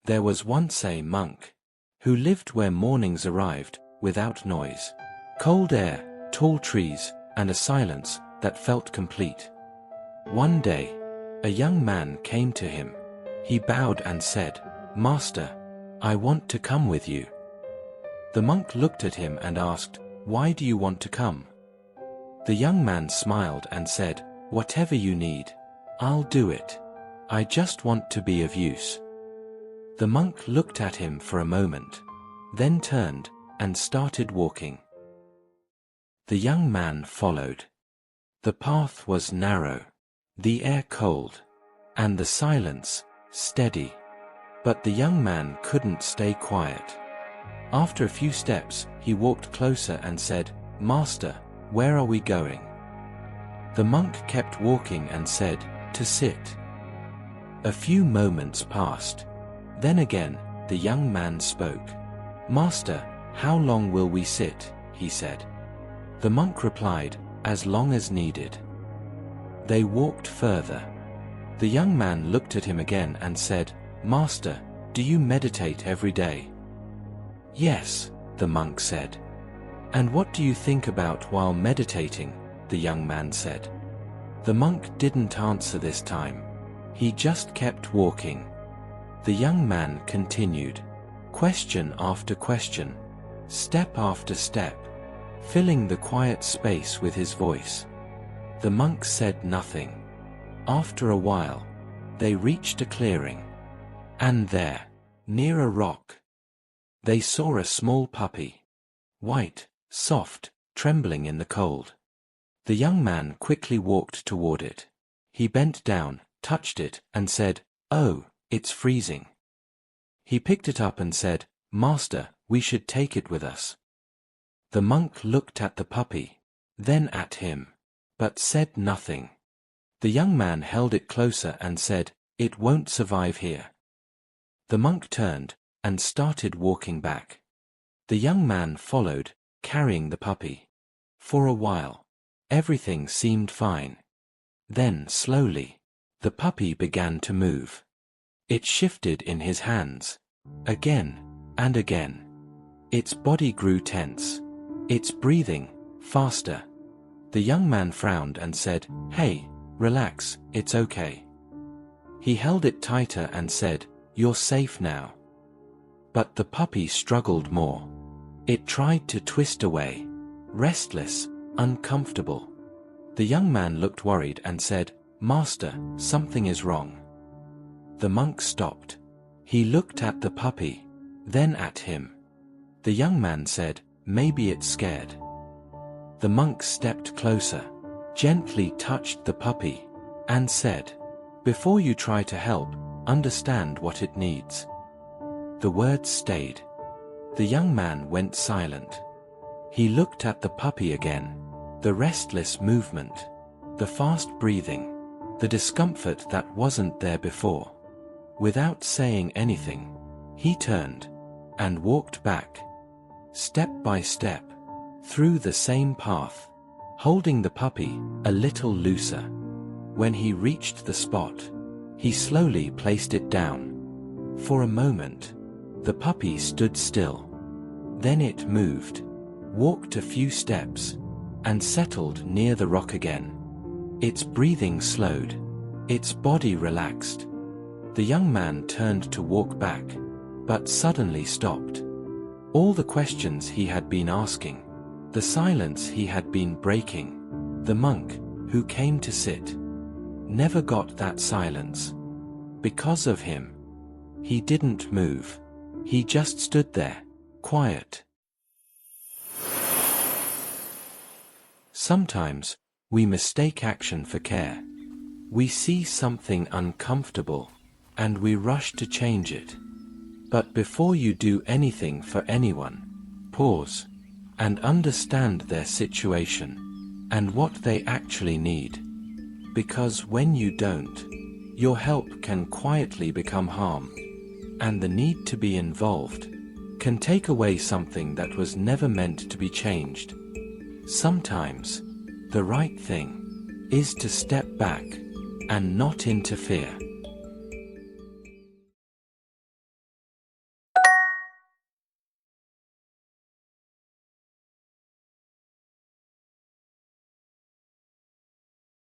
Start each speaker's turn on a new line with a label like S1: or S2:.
S1: There was once a monk who lived where mornings arrived without noise, cold air, tall trees, and a silence that felt complete. One day, a young man came to him. He bowed and said, "Master, I want to come with you." The monk looked at him and asked, "Why do you want to come?" The young man smiled and said, "Whatever you need, I'll do it. I just want to be of use." The monk looked at him for a moment, then turned and started walking. The young man followed. The path was narrow, the air cold, and the silence steady. But the young man couldn't stay quiet. After a few steps, he walked closer and said, "Master, where are we going?" The monk kept walking and said, "To sit." A few moments passed. Then again, the young man spoke. "Master, how long will we sit?" he said. The monk replied, "As long as needed." They walked further. The young man looked at him again and said, "Master, do you meditate every day?" "Yes," the monk said. "And what do you think about while meditating?" the young man said. The monk didn't answer this time. He just kept walking. The young man continued, question after question, step after step, filling the quiet space with his voice. The monk said nothing. After a while, they reached a clearing. And there, near a rock, they saw a small puppy. White, soft, trembling in the cold. The young man quickly walked toward it. He bent down, touched it, and said, "Oh, it's freezing." He picked it up and said, "Master, we should take it with us." The monk looked at the puppy, then at him, but said nothing. The young man held it closer and said, "It won't survive here." The monk turned and started walking back. The young man followed, carrying the puppy. For a while, everything seemed fine. Then, slowly, the puppy began to move. It shifted in his hands, again and again. Its body grew tense, its breathing faster. The young man frowned and said, "Hey, relax, it's okay." He held it tighter and said, "You're safe now." But the puppy struggled more. It tried to twist away, restless, uncomfortable. The young man looked worried and said, "Master, something is wrong." The monk stopped. He looked at the puppy, then at him. The young man said, "Maybe it's scared." The monk stepped closer, gently touched the puppy, and said, "Before you try to help, understand what it needs." The words stayed. The young man went silent. He looked at the puppy again. The restless movement, the fast breathing, the discomfort that wasn't there before. Without saying anything, he turned and walked back, step by step, through the same path, holding the puppy a little looser. When he reached the spot, he slowly placed it down. For a moment, the puppy stood still. Then it moved, walked a few steps, and settled near the rock again. Its breathing slowed, its body relaxed. The young man turned to walk back, but suddenly stopped. All the questions he had been asking, the silence he had been breaking, the monk, who came to sit, never got that silence. Because of him, he didn't move. He just stood there, quiet. Sometimes, we mistake action for care. We see something uncomfortable, and we rush to change it. But before you do anything for anyone, pause and understand their situation and what they actually need. Because when you don't, your help can quietly become harm, and the need to be involved can take away something that was never meant to be changed. Sometimes, the right thing is to step back and not interfere.